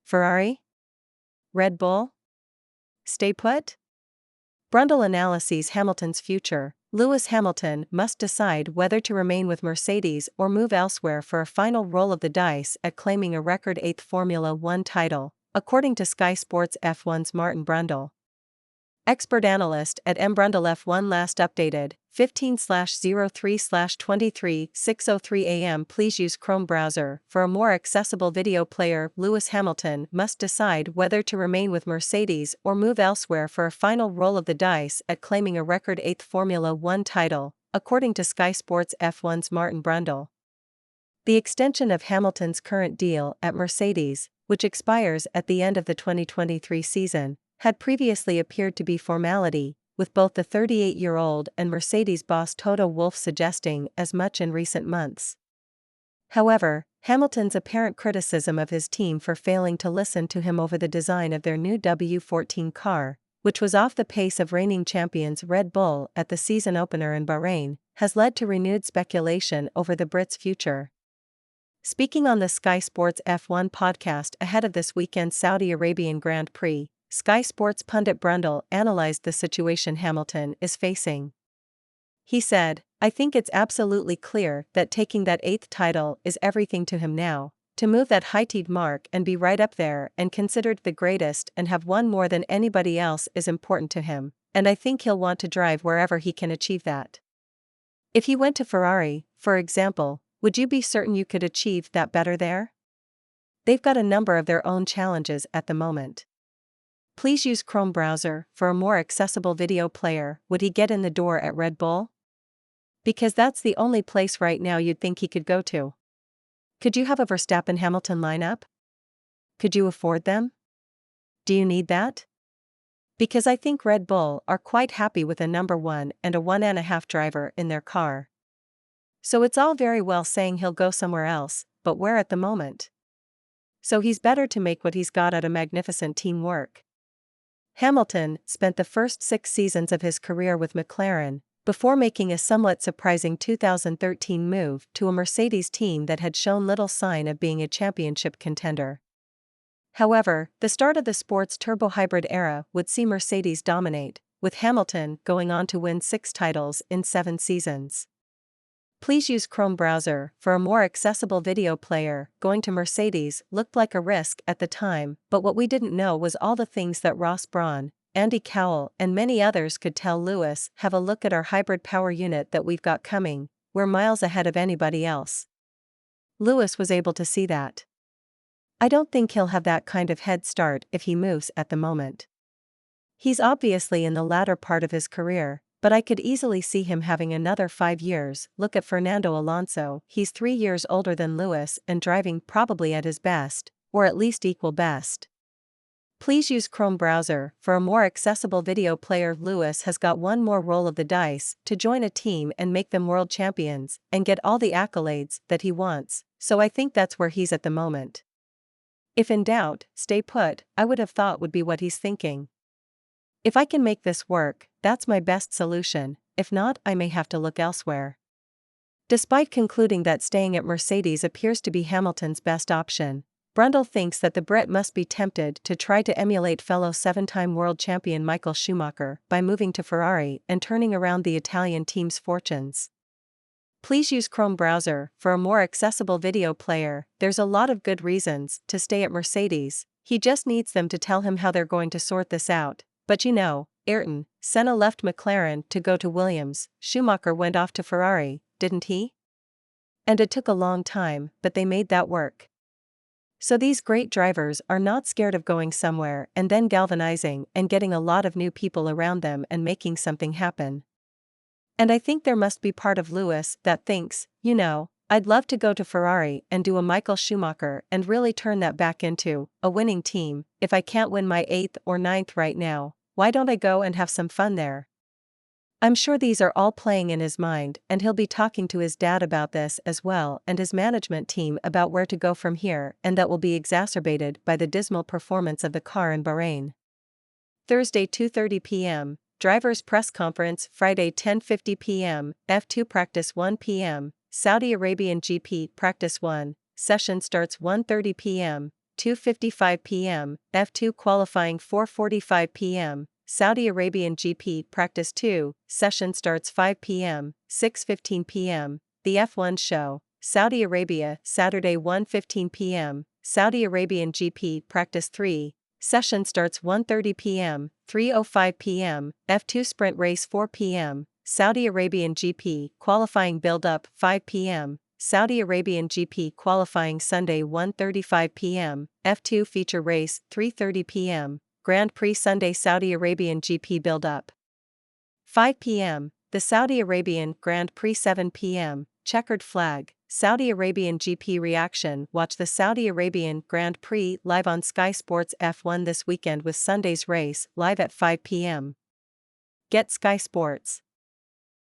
Ferrari? Red Bull? Stay put? Brundle analyses Hamilton's future. Lewis Hamilton must decide whether to remain with Mercedes or move elsewhere for a final roll of the dice at claiming a record 8th Formula One title, according to Sky Sports F1's Martin Brundle. Expert analyst at Brundle F1 last updated, 15/03/23 am. Please use Chrome browser. For a more accessible video player, Lewis Hamilton must decide whether to remain with Mercedes or move elsewhere for a final roll of the dice at claiming a record 8th Formula One title, according to Sky Sports F1's Martin Brundle. The extension of Hamilton's current deal at Mercedes, which expires at the end of the 2023 season, had previously appeared to be formality, with both the 38-year-old and Mercedes boss Toto Wolff suggesting as much in recent months. However, Hamilton's apparent criticism of his team for failing to listen to him over the design of their new W14 car, which was off the pace of reigning champions Red Bull at the season opener in Bahrain, has led to renewed speculation over the Brits' future. Speaking on the Sky Sports F1 podcast ahead of this weekend's Saudi Arabian Grand Prix, Sky Sports pundit Brundle analyzed the situation Hamilton is facing. He said, "I think it's absolutely clear that taking that 8th title is everything to him now. To move that heighted mark and be right up there and considered the greatest and have won more than anybody else is important to him, and I think he'll want to drive wherever he can achieve that. If he went to Ferrari, for example, would you be certain you could achieve that better there? They've got a number of their own challenges at the moment." Please use Chrome browser. For a more accessible video player, would he get in the door at Red Bull? Because that's the only place right now you'd think he could go to. Could you have a Verstappen-Hamilton lineup? Could you afford them? Do you need that? Because I think Red Bull are quite happy with a number 1 and a 1.5 driver in their car. So it's all very well saying he'll go somewhere else, but where at the moment? So he's better to make what he's got out of magnificent teamwork. Hamilton spent the first 6 seasons of his career with McLaren, before making a somewhat surprising 2013 move to a Mercedes team that had shown little sign of being a championship contender. However, the start of the sport's turbo-hybrid era would see Mercedes dominate, with Hamilton going on to win 6 titles in 7 seasons. Please use Chrome browser. For a more accessible video player, going to Mercedes looked like a risk at the time, but what we didn't know was all the things that Ross Brawn, Andy Cowell and many others could tell Lewis. Have a look at our hybrid power unit that we've got coming, we're miles ahead of anybody else. Lewis was able to see that. I don't think he'll have that kind of head start if he moves at the moment. He's obviously in the latter part of his career, but I could easily see him having another 5 years. Look at Fernando Alonso, he's 3 years older than Lewis and driving probably at his best, or at least equal best. Please use Chrome browser. For a more accessible video player, Lewis has got one more roll of the dice to join a team and make them world champions, and get all the accolades that he wants, so I think that's where he's at the moment. If in doubt, stay put, I would have thought would be what he's thinking. If I can make this work, that's my best solution, if not, I may have to look elsewhere. Despite concluding that staying at Mercedes appears to be Hamilton's best option, Brundle thinks that the Brit must be tempted to try to emulate fellow 7-time world champion Michael Schumacher by moving to Ferrari and turning around the Italian team's fortunes. Please use Chrome browser. For a more accessible video player, there's a lot of good reasons to stay at Mercedes. He just needs them to tell him how they're going to sort this out. But you know, Ayrton Senna left McLaren to go to Williams, Schumacher went off to Ferrari, didn't he? And it took a long time, but they made that work. So these great drivers are not scared of going somewhere and then galvanizing and getting a lot of new people around them and making something happen. And I think there must be part of Lewis that thinks, you know, I'd love to go to Ferrari and do a Michael Schumacher and really turn that back into a winning team. If I can't win my 8th or 9th right now, why don't I go and have some fun there? I'm sure these are all playing in his mind, and he'll be talking to his dad about this as well and his management team about where to go from here, and that will be exacerbated by the dismal performance of the car in Bahrain. Thursday 2:30 p.m. Drivers' Press Conference. Friday 10:50 p.m. F2 Practice 1 p.m. Saudi Arabian GP Practice 1. Session starts 1:30 p.m. 2:55 p.m., F2 qualifying 4:45 p.m., Saudi Arabian GP Practice 2, session starts 5 p.m., 6:15 p.m., the F1 show, Saudi Arabia, Saturday 1:15 p.m., Saudi Arabian GP Practice 3, session starts 1:30 p.m., 3:05 p.m., F2 Sprint Race 4 p.m., Saudi Arabian GP Qualifying Build-Up 5 p.m., Saudi Arabian GP Qualifying Sunday 1:35 p.m., F2 Feature Race 3:30 p.m., Grand Prix Sunday Saudi Arabian GP Build-Up 5 p.m., the Saudi Arabian Grand Prix 7 p.m., Checkered Flag, Saudi Arabian GP Reaction. Watch the Saudi Arabian Grand Prix live on Sky Sports F1 this weekend with Sunday's race live at 5 p.m. Get Sky Sports.